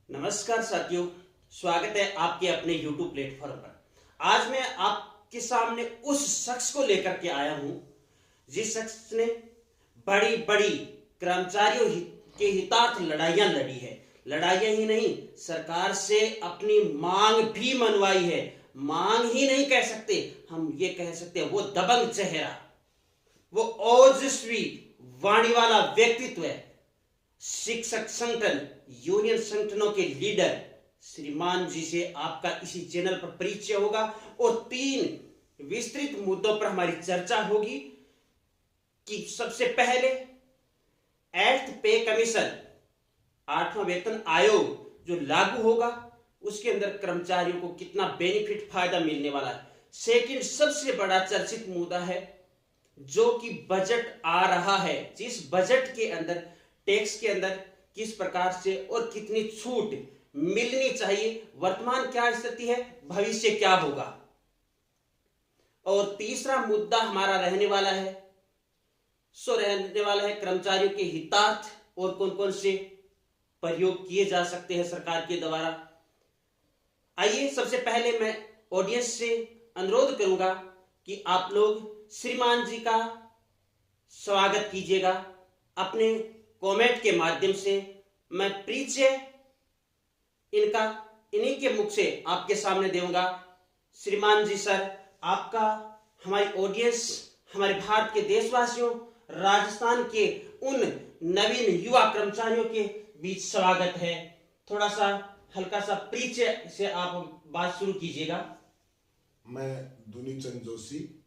नमस्कार साथियों, स्वागत है आपके अपने YouTube प्लेटफॉर्म पर। आज मैं आपके सामने उस शख्स को लेकर के आया हूं जिस शख्स ने बड़ी बड़ी कर्मचारियों के हितार्थ लड़ाइयां लड़ी है। लड़ाइयां ही नहीं, सरकार से अपनी मांग भी मनवाई है। मांग ही नहीं कह सकते, हम ये कह सकते हैं वो दबंग चेहरा, वो ओजस्वी वाणी वाला व्यक्तित्व है। शिक्षक संगठन, यूनियन संगठनों के लीडर श्रीमान जी से आपका इसी चैनल पर परिचय होगा और 3 विस्तृत मुद्दों पर हमारी चर्चा होगी कि सबसे पहले 8th पे कमीशन, 8वां वेतन आयोग जो लागू होगा उसके अंदर कर्मचारियों को कितना बेनिफिट फायदा मिलने वाला है। सेकंड सबसे बड़ा चर्चित मुद्दा है जो कि बजट आ रहा है, जिस बजट के अंदर टैक्स के अंदर किस प्रकार से और कितनी छूट मिलनी चाहिए, वर्तमान क्या स्थिति है, भविष्य क्या होगा। और तीसरा मुद्दा हमारा रहने वाला है कर्मचारियों के हितार्थ और कौन कौन से प्रयोग किए जा सकते हैं सरकार के द्वारा। आइए, सबसे पहले मैं ऑडियंस से अनुरोध करूंगा कि आप लोग श्रीमान जी का स्वागत कीजिएगा अपने कमेंट के माध्यम से। मैं परिचय इन्हीं के मुख से आपके सामने दूंगा। श्रीमान जी सर, आपका हमारी ऑडियंस, हमारे भारत के देशवासियों, राजस्थान के उन नवीन युवा कर्मचारियों के बीच स्वागत है। थोड़ा सा हल्का सा परिचय से आप बात शुरू कीजिएगा। मैं दुनीचंद जोशी,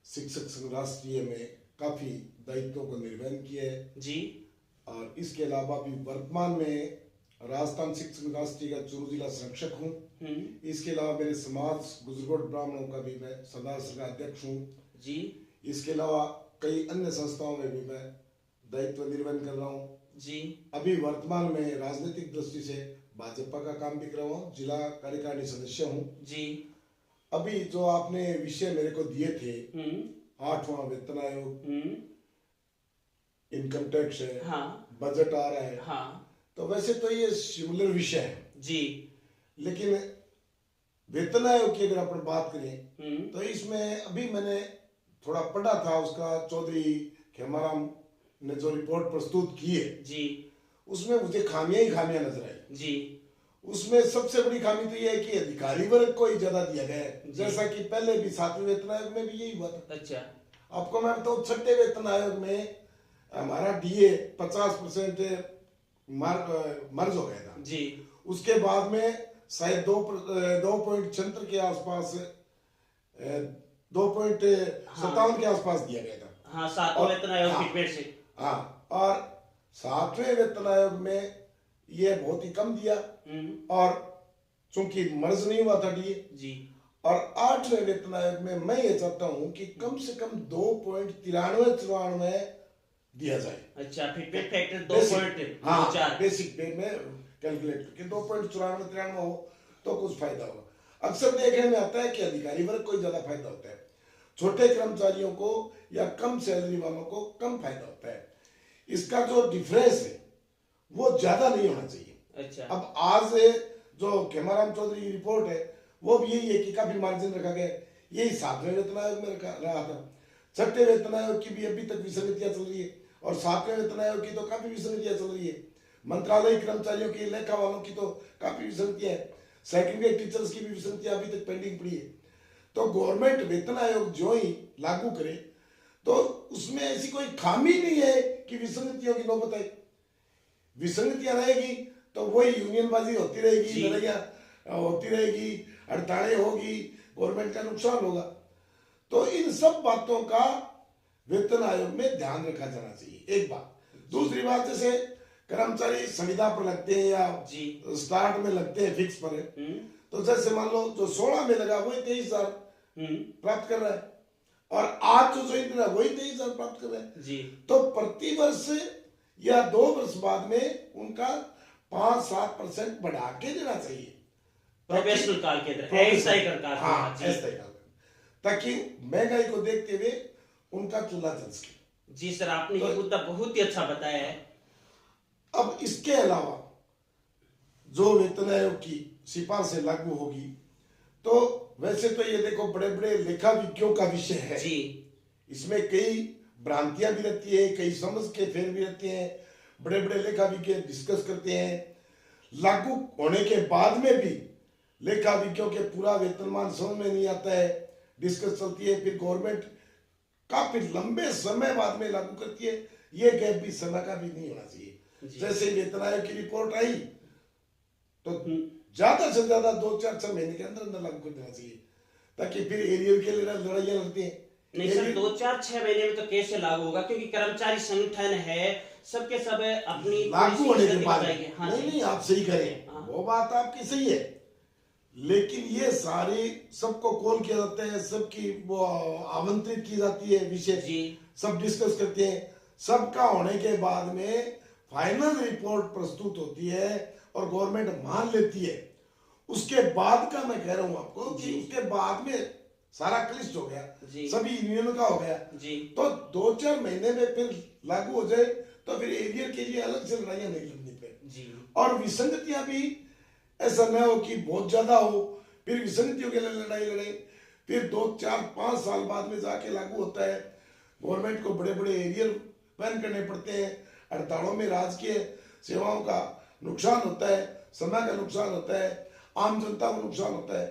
शिक्षक संघ राष्ट्रीय में काफी दायित्वों को निर्वहन किया है जी, और इसके अलावा भी वर्तमान में राजस्थान शिक्षक संघ राष्ट्रीय का चूरू जिला संरक्षक हूँ। इसके अलावा मेरे समाज गुजरकोट ब्राह्मणों का भी मैं सदस्य का अध्यक्ष हूँ जी। इसके अलावा कई अन्य संस्थाओं में भी मैं दायित्व निर्वहन कर रहा हूँ जी। अभी वर्तमान में राजनीतिक दृष्टि से भाजपा का काम भी कर रहा हूँ, जिला कार्यकारिणी सदस्य हूँ जी। अभी जो आपने विषय मेरे को दिए थे, 8वां वेतन आयोग, इनकम टैक्स है, हाँ, बजट आ रहा है, हाँ, तो वैसे तो ये सिमिलर विषय है जी, लेकिन वेतन आयोग की अगर अपन बात करें तो इसमें अभी मैंने थोड़ा पढ़ा था, उसका चौधरी खेमाराम ने जो रिपोर्ट प्रस्तुत की है जी, उसमें मुझे खामियां ही खामियां नजर आई जी। उसमें सबसे बड़ी खामी तो यह है कि अधिकारी वर्ग को ही ज्यादा दिया गया है, जैसा कि पहले भी 7वें वेतन आयोग में भी यही हुआ था। अच्छा, आपको मैं बताऊं, 6ठे वेतन आयोग में हमारा डीए 50% मर्ज हो गया था जी। उसके बाद में शायद 2.76 के आसपास 2.57 के आसपास दिया गया था। हाँ, 7वें वेतन आयोग से। हाँ, और 7वें वेतन आयोग में ये बहुत ही कम दिया और चूंकि मर्ज नहीं हुआ था डीए जी। और 8वें वेतन आयोग में मैं ये चाहता हूं कि कम से कम 2.93-94 दिया जाए। अच्छा, फिटमेट फैक्टर 2.4 बेसिक पे में कैलकुलेट करके 2.94-93 हो तो कुछ फायदा होगा। अक्सर देखने में आता है कि अधिकारी वर्ग को ज्यादा फायदा होता है, छोटे कर्मचारियों को या कम सैलरी वालों को कम फायदा होता है। इसका जो डिफरेंस है वो ज्यादा नहीं होना चाहिए। अच्छा, अब आज जो खेमाराम चौधरी की रिपोर्ट है वो भी यही है कि काफी मार्जिन रखा गया, यही 7वें वेतन आयोग में रहा था। 6ठे वेतन आयोग की भी अभी तक विसंगतियां चल रही है और 7वें वेतन आयोग की तो काफी विसंगतियां चल रही है। मंत्रालय कर्मचारियों की, लेखा वालों की तो काफी विसंगतियां है। सेकेंडरी टीचर्स की भी विसंगतियां अभी तक पेंडिंग पड़ी है। तो गवर्नमेंट वेतन आयोग जो ही लागू करे तो उसमें ऐसी कोई खामी नहीं है कि विसंगतियों की नौबत आए। विसंगतियां रहेगी तो वही यूनियनबाजी होती रहेगी, लड़ाइयां होती रहेगी, हड़तालें होगी, गवर्नमेंट का नुकसान होगा। तो इन सब बातों का वेतन आयोग में ध्यान रखा जाना चाहिए, एक बात। दूसरी बात, जैसे कर्मचारी संविदा पर लगते हैं या स्टार्ट में लगते हैं फिक्स पर है, तो जैसे मान लो जो 16 में लगा वही 23,000 प्राप्त कर रहा है और आज जो ज्वाइन करा वही 23,000 प्राप्त कर रहा है जी। तो प्रति वर्ष या 2 वर्ष बाद में उनका 5-7% बढ़ा के देना चाहिए प्रोफेशनल काल के अंदर, ताकि महंगाई को देखते हुए उनका चूल्हा जल सके। जी सर, आपने ये मुद्दा बहुत ही अच्छा बताया है। अब इसके अलावा जो वेतन आयोग की सिफारिश से लागू होगी। तो वैसे तो ये देखो बड़े बड़े लेखाविज्ञों का विषय है जी, इसमें कई भ्रांतियां भी रहती है, कई समझ के फेर भी रहते हैं, बड़े बड़े लेखाविज्ञ डिस्कस करते हैं। लागू होने के बाद में भी लेखाविज्ञों के पूरा वेतनमान समझ में नहीं आता है, डिस्कस चलती है, फिर गवर्नमेंट काफी लंबे समय बाद में लागू करती है। ये गैप भी समय का भी नहीं होना चाहिए। जैसे वेतन आयोग की रिपोर्ट आई तो ज्यादा से ज्यादा 2-4 महीने के अंदर अंदर लागू कर देना चाहिए, ताकि फिर एरियर के लिए लड़ाइयां लड़ती हैं। नहीं सर, 2-4-6 महीने में तो कैसे लागू होगा, क्योंकि कर्मचारी संगठन है, सबके सब अपनी लागू होने के बाद हाँ नहीं नहीं आप सही करें, वो बात आपकी सही है, लेकिन ये सारी सबको कॉल किया जाता है, सबकी वो आमंत्रित की जाती है, विषय सब डिस्कस करते हैं, सबका होने के बाद में फाइनल रिपोर्ट प्रस्तुत होती है और गवर्नमेंट मान लेती है। उसके बाद का मैं कह रहा हूं आपको कि उसके बाद में सारा क्लिष्ट हो गया, सभी यूनियन का हो गया, तो 2-4 महीने में फिर लागू हो जाए तो फिर एरियर के लिए अलग से लड़ाइयां नहीं लड़नी पे, और विसंगतियां भी ऐसा न हो कि बहुत ज्यादा हो, फिर विसंगतियों के लिए लड़ाई लड़े, फिर 2-4-5 साल बाद में जाके लागू होता है। गवर्नमेंट को बड़े बड़े एरियर बैन करने पड़ते हैं, हड़तालों में राजकीय सेवाओं का नुकसान होता है, समय का नुकसान होता है, आम जनता को नुकसान होता है,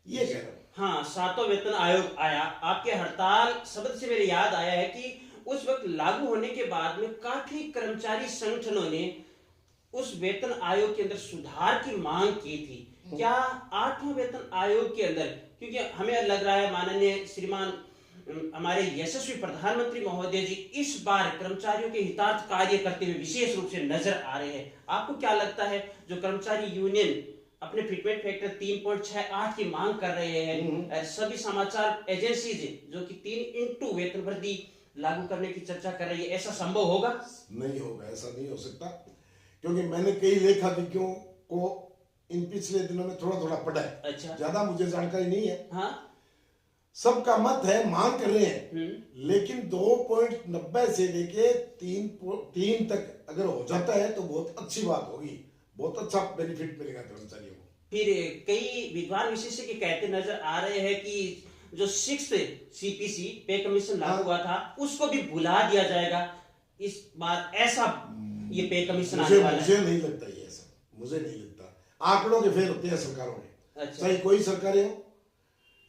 ये कह रहा हूं। हाँ, 7वां वेतन आयोग आया, आपके हड़ताल शब्द से मेरे याद आया है कि उस वक्त लागू होने के बाद में काफी कर्मचारी संगठनों ने उस वेतन आयोग के अंदर सुधार की मांग की थी। क्या 8वां वेतन आयोग के अंदर, क्योंकि हमें लग रहा है माननीय श्रीमान हमारे यशस्वी प्रधानमंत्री महोदय जी इस बार कर्मचारियों के हितार्थ कार्य करते हुए विशेष रूप से नजर आ रहे हैं। आपको क्या लगता है, जो कर्मचारी यूनियन अपने फिटमेंट फैक्टर 3.68 की मांग कर रहे हैं, सभी समाचार एजेंसीज जो कि 3 वेतन वृद्धि लागू करने की चर्चा कर रही है, ऐसा संभव होगा? नहीं होगा, ऐसा नहीं हो सकता, क्योंकि मैंने कई लेखाविज्ञों को इन पिछले दिनों में थोड़ा थोड़ा पढ़ा है। अच्छा, ज्यादा मुझे जानकारी नहीं है। हाँ, सबका मत है, मांग कर रहे हैं, लेकिन 2.90 से लेके 3 तक अगर हो जाता है तो बहुत अच्छी बात होगी, बहुत अच्छा बेनिफिट मिलेगा कर्मचारियों को। फिर कई विद्वान विशेषज्ञ कहते नजर आ रहे हैं कि जो 6th सीपीसी पे कमीशन लागू हुआ था उसको भी भुला दिया जाएगा इस बार, ऐसा ये पे कमीशन आने वाला है। मुझे नहीं लगता ये ऐसा, मुझे नहीं लगता। आंकड़ों के फेल होते हैं सरकारों में। अच्छा। चाहे कोई सरकारें हो,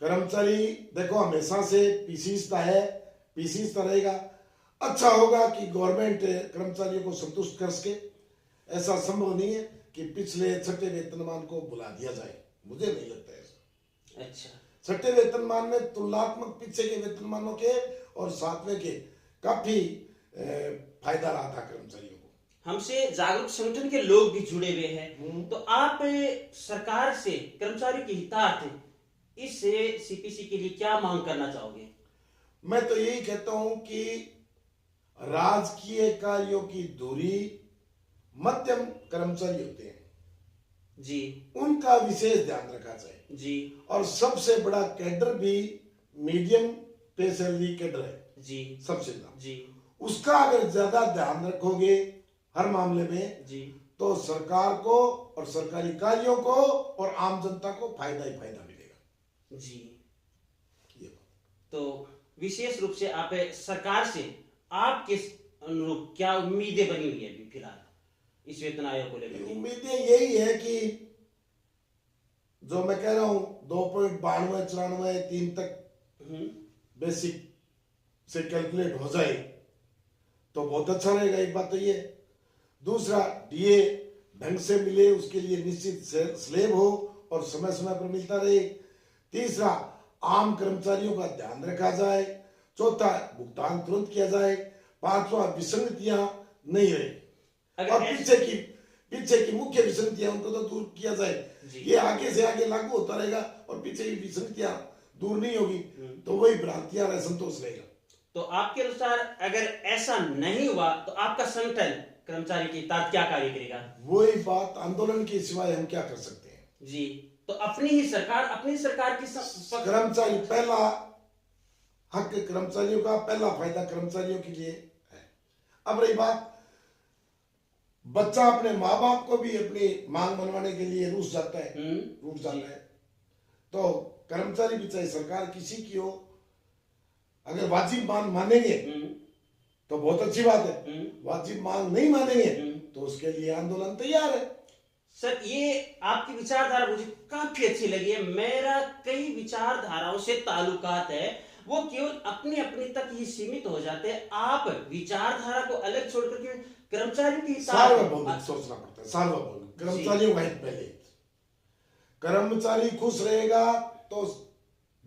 कर्मचारी देखो हमेशा से पीसीता है, पीसीता रहेगा। अच्छा होगा कि गवर्नमेंट कर्मचारियों को संतुष्ट कर सके, ऐसा संभव नहीं है कि पिछले 6ठे वेतनमान को बुला दिया जाए, मुझे नहीं लगता ऐसा। अच्छा, 6ठे वेतनमान में तुलनात्मक पीछे के वेतनमानों के और 7वें के काफी फायदा रहा था कर्मचारियों को। हमसे जागरूक संगठन के लोग भी जुड़े हुए हैं, तो आप सरकार से कर्मचारियों के हितार्थ इस सीपीसी के लिए क्या मांग करना चाहोगे? मैं तो यही कहता हूं कि राजकीय कार्यों की दूरी मध्यम कर्मचारी होते हैं जी, उनका विशेष ध्यान रखा जाए जी, और सबसे बड़ा कैडर भी मीडियम पे सैलरी कैडर है जी, सबसे ज्यादा जी, उसका अगर ज्यादा ध्यान रखोगे हर मामले में जी, तो सरकार को और सरकारी कार्यों को और आम जनता को फायदा ही फायदा मिलेगा जी। ये तो विशेष रूप से आप सरकार से आप किस अनुरूप क्या उम्मीदें बनी हुई है अभी फिलहाल इस वेतन आयोग को लेकर? उम्मीदें यही है कि जो मैं कह रहा हूं 2.92-94 3 तक बेसिक से कैलकुलेट हो जाए तो बहुत अच्छा रहेगा। एक बात तो ये, दूसरा डीए ढंग से मिले, उसके लिए निश्चित स्लेब हो और समय समय पर मिलता रहे। तीसरा, आम कर्मचारियों का ध्यान रखा जाए। चौथा, भुगतान तुरंत किया जाए। पांचवा, विसंगतियां नहीं रहे और पीछे की मुख्य विसंगतियां उनको तो दूर किया जाए। ये आगे से आगे लागू होता रहेगा और पीछे की विसंगतियां दूर नहीं होगी तो वही भ्रांतियां असंतोष रहेगा। तो आपके अनुसार अगर ऐसा नहीं हुआ तो आपका संगठन कर्मचारी की हितार्थ क्या कार्य करेगा? वही बात, आंदोलन के सिवाय हम क्या कर सकते हैं जी। तो अपनी सरकार की कर्मचारी पहला हक, कर्मचारियों का पहला फायदा कर्मचारियों के लिए है। अब रही बात बच्चा अपने माँ बाप को भी अपनी मांग मनवाने के लिए रूठ जाता है, रूठ जाता है। तो कर्मचारी भी चाहे सरकार किसी की हो, अगर वाजिब मांग मानेंगे तो बहुत अच्छी बात है, वाजिब मांग नहीं मानेंगे तो उसके लिए आंदोलन तैयार है। सर, ये आपकी विचारधारा मुझे काफी अच्छी लगी है। मेरा कई विचारधाराओं से ताल्लुकात है, वो केवल अपनी अपनी तक ही सीमित हो जाते हैं। आप विचारधारा को अलग छोड़ करके कर्मचारियों की सार्वभौमिक सोचना पड़ता है, सार्वभौमिक। कर्मचारियों का हित पहले। कर्मचारी खुश रहेगा तो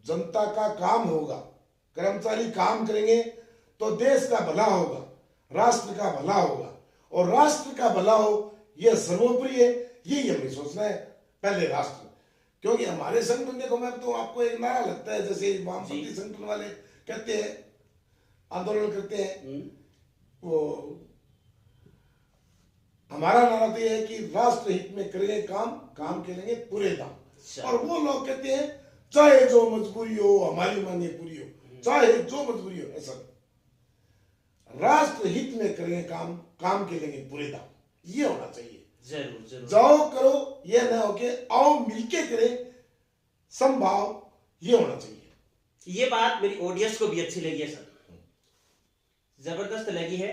जनता का काम होगा, कर्मचारी काम करेंगे तो देश का भला होगा, राष्ट्र का भला होगा, और राष्ट्र का भला हो यह सर्वोपरि है। यही हमें सोचना है, पहले राष्ट्र। क्योंकि हमारे संगठन, देखो मैं तो आपको एक नारा लगता है, जैसे वामपंथी संगठन वाले कहते हैं, आंदोलन करते हैं, वो हमारा नारा तो यह है कि राष्ट्र हित में करेंगे काम, काम करेंगे पूरे दाम। और वो लोग कहते हैं चाहे जो मजबूरी हो हमारी मांगे पूरी हो, चाहे जो मजबूरी हो। ऐसा राष्ट्र हित में करेंगे काम, काम के लेंगे पूरे दाम, ये होना चाहिए। जरूर जरूर। जाओ करो ये ना हो के आओ मिलके करें, संभाव, ये होना चाहिए। ये बात मेरी ऑडियंस को भी अच्छी लगी है सर, जबरदस्त लगी है।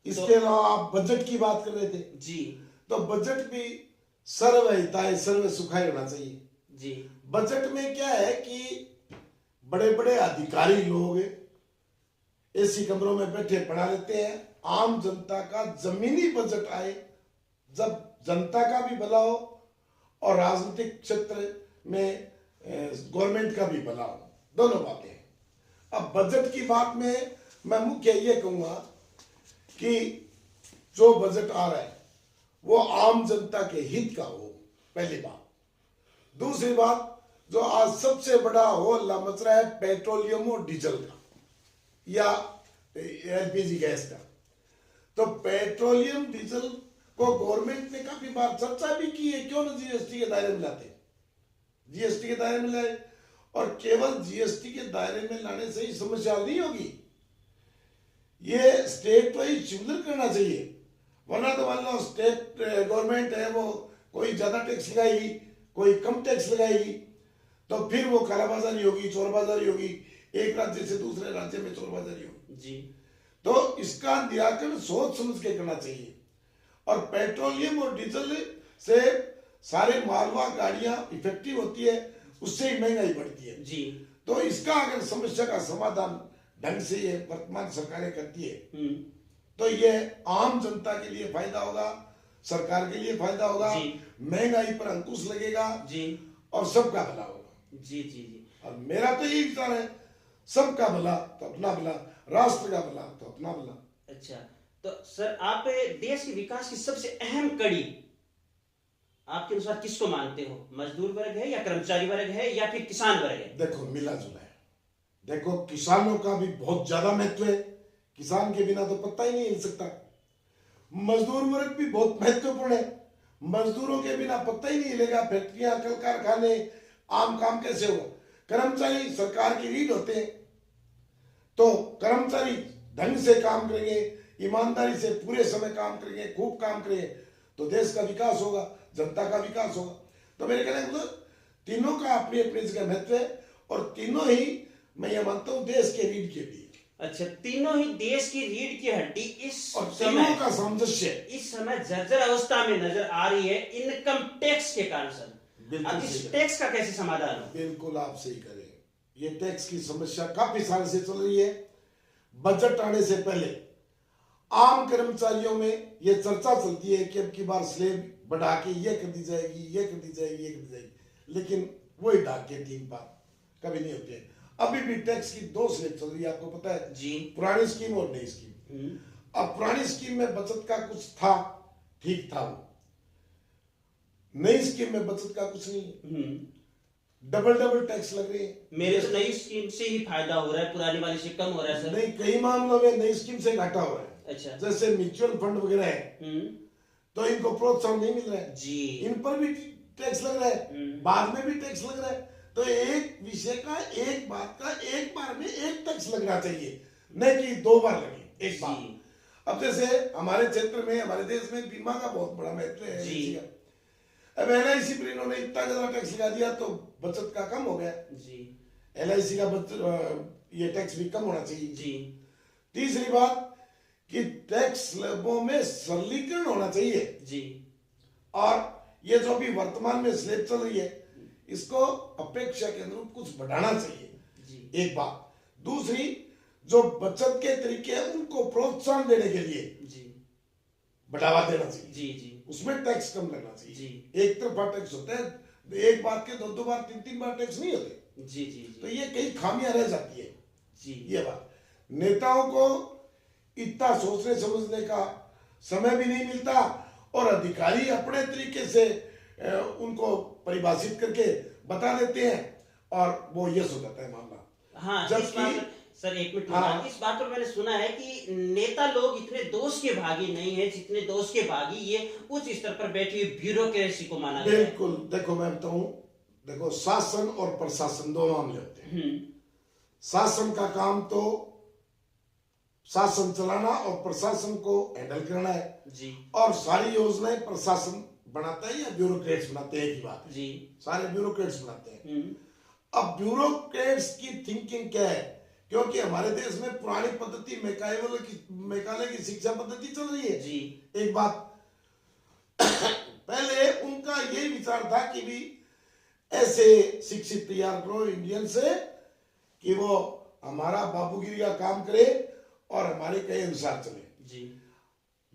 इसके अलावा आप बजट की बात कर रहे थे जी, तो बजट भी सर्व हिताय सर्व सुखाय होना चाहिए जी। बजट में क्या है कि बड़े बड़े अधिकारी लोग एसी कमरों में बैठे पढ़ा लेते हैं, आम जनता का जमीनी बजट आए, जब जनता का भी भला हो और राजनीतिक क्षेत्र में गवर्नमेंट का भी भला हो, दोनों बातें हैं। अब बजट की बात में मैं मुख्य ये कहूंगा कि जो बजट आ रहा है वो आम जनता के हित का हो, पहली बात। दूसरी बात, जो आज सबसे बड़ा हल्ला मच रहा है पेट्रोलियम और डीजल का या एलपीजी गैस का, तो पेट्रोलियम डीजल को गवर्नमेंट ने काफी बार चर्चा भी की है, क्यों ना जीएसटी के दायरे में लाते, जीएसटी के दायरे में लाए। और केवल जीएसटी के दायरे में लाने से ही समस्या नहीं होगी, ये स्टेट वाइज सिमिलर करना चाहिए। वरना तो मान लो स्टेट गवर्नमेंट है वो कोई ज्यादा टैक्स लगाएगी, कोई कम टैक्स लगाएगी, तो फिर वो कालाबाजारी होगी, चोरबाजारी होगी, एक राज्य से दूसरे राज्य में चोरबाजारी होगी जी। तो इसका निराकरण सोच समझ के करना चाहिए। और पेट्रोलियम और डीजल से सारे मालवा गाड़ियां इफेक्टिव होती है, उससे ही महंगाई बढ़ती है जी। तो इसका अगर समस्या का समाधान ढंग से ये वर्तमान सरकारें करती है तो ये आम जनता के लिए फायदा होगा, सरकार के लिए फायदा होगा, महंगाई पर अंकुश लगेगा जी, और सबका भला होगा। जी जी जी। और मेरा तो यही विचार है, सबका भला तो अपना भला, राष्ट्र का भला तो अपना भला। अच्छा, तो सर आप देश के विकास की सबसे अहम कड़ी आपके अनुसार किसको मानते हो? मजदूर वर्ग है या कर्मचारी वर्ग है या फिर किसान वर्ग है? देखो मिला जुला है। देखो किसानों का भी बहुत ज्यादा महत्व है, किसान के बिना तो पत्ता ही नहीं हिल सकता। मजदूर वर्ग भी बहुत महत्वपूर्ण है, मजदूरों के बिना पत्ता ही नहीं हिलेगा, फैक्ट्रियां, कल कारखाने, आम काम कैसे होगा। कर्मचारी सरकार की रीढ़ होते हैं, तो कर्मचारी ढंग से काम करेंगे, ईमानदारी से पूरे समय काम करेंगे, खूब काम करेंगे तो देश का विकास होगा, जनता का विकास होगा। तो मेरे कहने का मतलब तीनों का अपनी अपनी जगह महत्व है और तीनों ही मैं ये मानता हूं देश के रीढ़ की हड्डी। अच्छा, तीनों ही देश की रीढ़ की हड्डी इस समय का सामंजस्य इस समय जर्जर अवस्था में नजर आ रही है इनकम टैक्स के कारण सर। अब इस टैक्स का कैसे समाधान हो? बिल्कुल आप सही करें, ये टैक्स की समस्या काफी साल से चल रही है। बजट आने से पहले आम कर्मचारियों में ये चर्चा चलती है कि अब की बार स्लेब बढ़ा के ये कर दी जाएगी, ये कर दी जाएगी, ये कर दी जाएगी, लेकिन वही डाक के 3 बार कभी नहीं होते। अभी भी टैक्स की 2 स्लेब चल रही है, आपको पता है जी, पुरानी स्कीम और नई स्कीम। अब पुरानी स्कीम में बचत का कुछ था, ठीक था, वो नई स्कीम में बचत का कुछ नहीं, डबल टैक्स लग रही है। मेरे तो नई स्कीम से ही फायदा हो रहा है, पुरानी वाली से कम हो रहा है सर। नहीं, कई मामलों में नई स्कीम से घाटा हो रहा है। अच्छा, जैसे म्यूचुअल फंड वगैरह है तो इनको प्रोत्साहन नहीं मिल रहा है जी, इन पर भी टैक्स लग रहा है, बाद में भी टैक्स लग रहा है। तो एक विषय का, एक बात का एक बार में एक टैक्स लगना चाहिए, न कि 2 बार लगे एक बार। अब जैसे हमारे क्षेत्र में, हमारे देश में बीमा का बहुत बड़ा महत्व है जी। LIC का। अब LIC पर इन्होंने इतना ज्यादा टैक्स लगा दिया तो बचत का कम हो गया जी। LIC का ये टैक्स भी कम होना चाहिए जी। तीसरी बात कि टैक्स स्लैबों में सरलीकरण होना चाहिए जी। और ये जो भी वर्तमान में स्लैब चल रही है इसको अपेक्षा के अनुरूप कुछ बढ़ाना चाहिए जी। एक बात। दूसरी, जो बचत के तरीके हैं उनको प्रोत्साहन देने के लिए जी। बढ़ावा देना चाहिए। जी। जी। उसमें टैक्स कम लगना चाहिए। जी। एक तरफा टैक्स होता है, एक बात के दो बार तीन बार टैक्स नहीं होते। जी। जी। तो ये कई खामियां रह जाती है। जी। ये बात नेताओं को इतना सोचने समझने का समय भी नहीं मिलता और अधिकारी अपने तरीके से उनको परिभाषित करके बता देते हैं और वो यस हो जाता है मामला। हाँ, इस जबकि बात सर एक मिनट, हाँ। इस बात पर मैंने सुना है कि नेता लोग इतने दोष के भागी नहीं है जितने दोष के भागी ये उच्च स्तर पर बैठी हुई ब्यूरोक्रेसी को माना गया है। बिल्कुल, देखो मैं बताऊं, देखो शासन और प्रशासन दो मामले होते हैं। शासन का काम तो शासन चलाना और प्रशासन को हैंडल करना है जी। और सारी योजनाएं प्रशासन बनाता है या ब्यूरोक्रेट्स बनाते हैं, एक ही बात है। जी। सारे ब्यूरोक्रेट्स बनाते हैं। अब ब्यूरोक्रेट्स की थिंकिंग क्या है, क्योंकि हमारे देश में पुरानी पद्धति मैकाले की शिक्षा पद्धति चल रही है जी। एक बात पहले उनका यही विचार था कि भी ऐसे शिक्षित तैयार करो इंडियन से कि वो हमारा बाबूगिरी का काम करे और हमारे कई अनुसार चले। जी।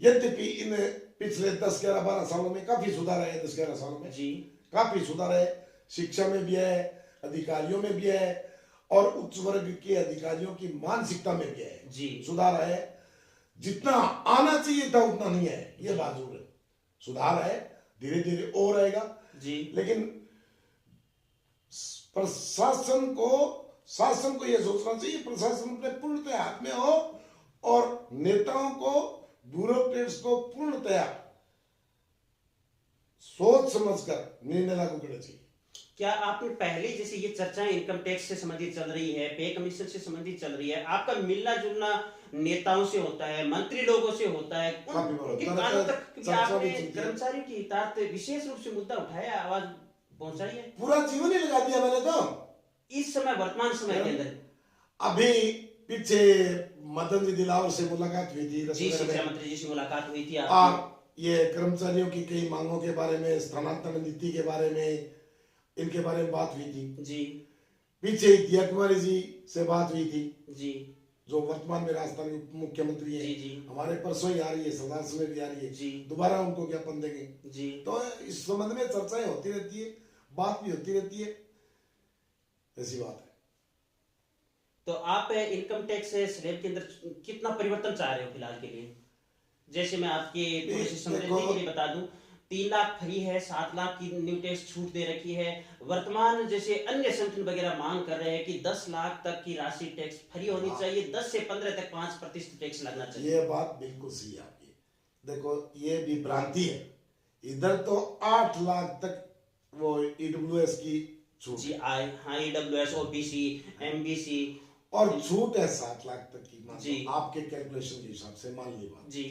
यद्यपि इन पिछले 10-11-12 सालों में काफी सुधार है, 10-11 सालों में जी। काफी सुधार है, शिक्षा में भी है, अधिकारियों में भी है और उच्च वर्ग के अधिकारियों की मानसिकता में भी है जी। सुधार है। जितना आना चाहिए था उतना नहीं है, ये बात जरूर है। सुधार है, धीरे धीरे और आएगा जी। लेकिन शासन को यह सोचना चाहिए प्रशासन अपने पूर्णतया हाथ में हो और नेताओं को, ब्यूरोक्रेट्स को पूर्णतया सोच समझकर निर्णय लागू करना चाहिए। क्या आपने पहले, जैसे ये चर्चाएं इनकम टैक्स से संबंधित चल रही है, पे कमीशन से संबंधित चल रही है, आपका मिलना जुलना नेताओं से होता है, मंत्री लोगों से होता है, उनके कानों तक आपने कर्मचारियों की हितार्थ विशेष रूप से मुद्दा उठाया, आवाज पहुंचाई है? पूरा जीवन ही लगा दिया मैंने तो। इस समय, वर्तमान समय के अंदर अभी पीछे मदन जी दिलावर से मुलाकात हुई थी, जी, शिक्षा मंत्री जी से मुलाकात हुई थी और ये कर्मचारियों की कई मांगों के बारे में, स्थानांतरण नीति के बारे में, इनके बारे में बात हुई थी जी। पीछे दिया कुमारी जी से बात हुई थी जी, जो वर्तमान में राजस्थान के उप मुख्यमंत्री है। जी। जी। हमारे परसों ही आ रही है, सरदार समय भी आ रही है जी। दोबारा उनको ज्ञापन देंगे जी। तो इस संबंध में चर्चाएं होती रहती है, बात भी होती रहती है, ऐसी बात है। तो आप इनकम टैक्स स्लैब के अंदर कितना परिवर्तन चाह रहे हो फिलहाल के लिए? जैसे मैं आपके थोड़ी सी समझने के लिए बता दूं, 3 लाख फ्री है, 7 लाख की न्यू टैक्स छूट दे रखी है। वर्तमान जैसे अन्य संगठन वगैरह मांग कर रहे हैं कि 10 लाख तक की राशि टैक्स फ्री होनी चाहिए, 10 से 15 तक 5% टैक्स लगना चाहिए। ये बात बिल्कुल सही है आपकी। देखो ये भी भ्रांति है, इधर तो 8 लाख तक वो ईडब्ल्यूएस की छूट जी, हाँ, ईडब्ल्यूएस, ओबीसी, एमबीसी और छूट है 7 लाख तक की। जी। आपके कैलकुलेशन के हिसाब से मान ली बात जी।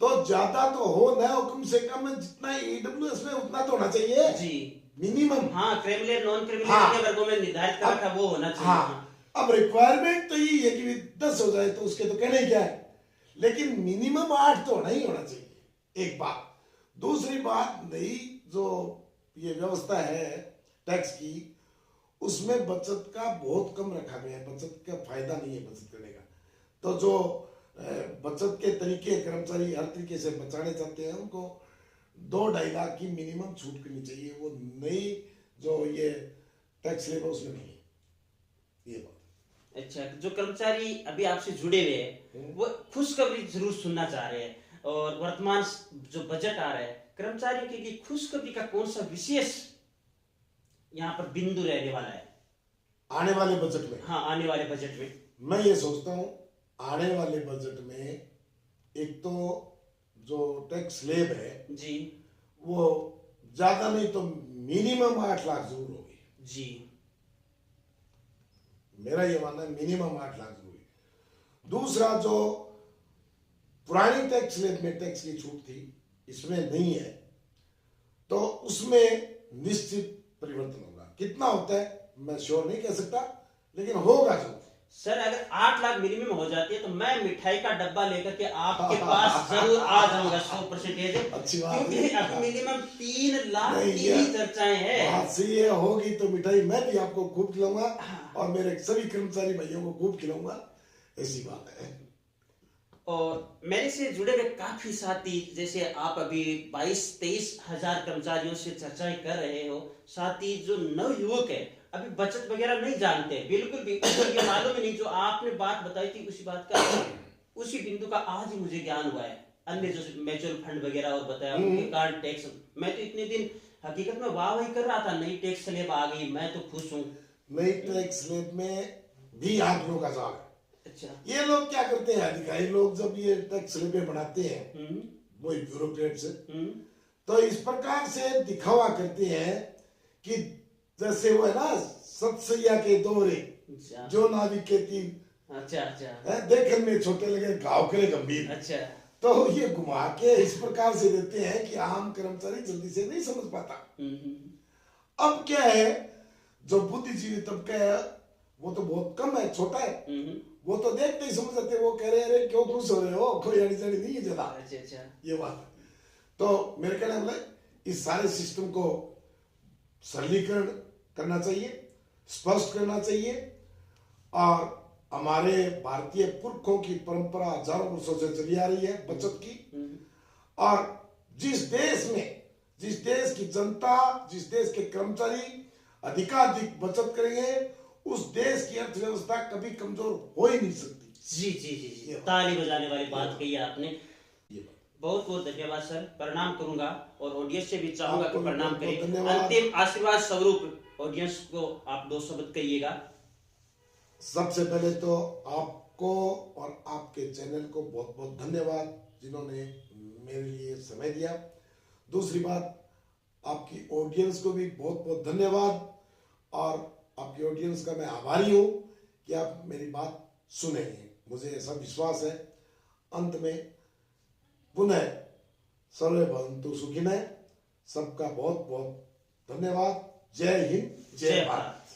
तो ज्यादा तो हो ना, कम से कम जितना ईडब्ल्यूएस में उतना तो होना चाहिए जी, मिनिमम। हाँ, क्रिमिनल नॉन क्रिमिनल हाँ। वर्गों में निर्धारित कर रखा वो होना चाहिए। हाँ। अब रिक्वायरमेंट तो यही है कि 10 हो जाए तो उसके तो कहने क्या है, लेकिन मिनिमम 8 तो होना ही होना चाहिए, एक बात। दूसरी बात, नई जो ये व्यवस्था है टैक्स की, उसमें बचत का बहुत कम रखा गया है, बचत का फायदा नहीं है बचत करने का। तो जो बचत के तरीके कर्मचारी हर तरीके से बचाने चाहते हैं उनको 2-2.5 लाख की मिनिमम छूट करनी चाहिए। वो नई जो ये टैक्स लेबर उसमें नहीं है, ये बात। अच्छा, जो कर्मचारी अभी आपसे जुड़े हुए हैं वो खुशखबरी जरूर सुनना चाह रहे हैं, और वर्तमान जो बजट आ रहा है कर्मचारियों के लिए खुशखबरी का कौन सा विशेष यहाँ पर बिंदु रहने वाला है आने वाले बजट में? हाँ, आने वाले बजट में मैं ये सोचता हूँ आने वाले बजट में एक तो जो टैक्स स्लैब है जी, वो ज्यादा नहीं तो मिनिमम 8 लाख जरूर होगी जी। मेरा ये मानना है, मिनिमम 8 लाख जरूर है। दूसरा, जो पुरानी टैक्स स्लैब में टैक्स की छूट थी, इसमें नहीं है, तो उसमें निश्चित परिवर्तन होगा। कितना होता है मैं श्योर नहीं कह सकता, लेकिन होगा जरूर। सर अगर 8 लाख मिनिमम हो जाती है तो मैं मिठाई का डब्बा लेकर के आपके पास जरूर आ जाऊंगा 100%। अच्छी बात क्योंकि अभी मिनिमम 3 लाख नहीं, की ही चर्चाएं हैं। बात सही है, होगी तो मिठाई मैं भी आपको खूब खिलाऊंगा और मेरे सभी कर्मचारी भाइयों को खूब खिलाऊंगा, ऐसी बात है। और मेरे से जुड़े हुए काफी साथी, जैसे आप अभी 22-23 हजार कर्मचारियों से चर्चाएं कर रहे हो, साथी जो नव युवक है अभी बचत वगैरह नहीं जानते बिल्कुल भी, उनको ये मालूम ही नहीं। जो आपने बात बताई थी उसी बिंदु का आज ही मुझे ज्ञान हुआ है। अन्य जो म्यूचुअल फंड वगैरह और बताया उनके कारण टैक्स, मैं तो इतने दिन हकीकत में वाह वही कर रहा था, नई टैक्स स्लैब आ गई, मैं तो खुश हूँ। नई टैक्स स्लैब में भी आदमियों का जाल है। अच्छा, ये लोग क्या करते हैं, अधिकारी लोग जब ये टैक्स स्लैबें बनाते हैं वही ब्यूरोक्रेट्स, तो इस प्रकार से दिखावा करते हैं कि जैसे वो है ना सतसैया के दोहरे जो नाविक के तीर, अच्छा देखने में छोटे लगे घाव करे गंभीर। अच्छा, तो ये घुमा के इस प्रकार से देते हैं कि आम कर्मचारी जल्दी से नहीं समझ पाता। अब क्या है, जो बुद्धिजीवी तबका है वो तो बहुत कम है, छोटा है, वो तो देखते ही समझ जाते, वो कह रहे हैं अरे क्यों खुश हो रहे हो, कोई अड़ी जड़ी नहीं है ज्यादा। अच्छा, ये बात है। तो मेरे कहने मतलब इस सारे सिस्टम को सरलीकरण करना चाहिए, स्पष्ट करना चाहिए, और हमारे भारतीय पुरखों की परंपरा हजारों वर्षों से चली आ रही है बचत की। और जिस देश की जनता, जिस देश के कर्मचारी अधिकाधिक बचत करेंगे, उस देश की अर्थव्यवस्था कभी कमजोर हो ही नहीं सकती। जी, ताली बजाने वाली बात कही आपने। बहुत बहुत धन्यवाद सर, प्रणाम करूंगा और ऑडियंस से भी चाहूंगा कि प्रणाम करें। अंतिम आशीर्वाद स्वरूप ऑडियंस को आप 2 शब्द कहिएगा। सबसे पहले तो आपको और आपके चैनल को बहुत बहुत धन्यवाद, जिन्होंने मेरे लिए समय दिया। दूसरी बात, आपकी ऑडियंस को भी बहुत बहुत धन्यवाद, और आपकी ऑडियंस का मैं आभारी हूं कि आप मेरी बात सुनेंगे, मुझे ऐसा विश्वास है। अंत में पुनः सर्वे भवन्तु सुखिनः, सबका बहुत बहुत धन्यवाद। जय हिंद, जय भारत।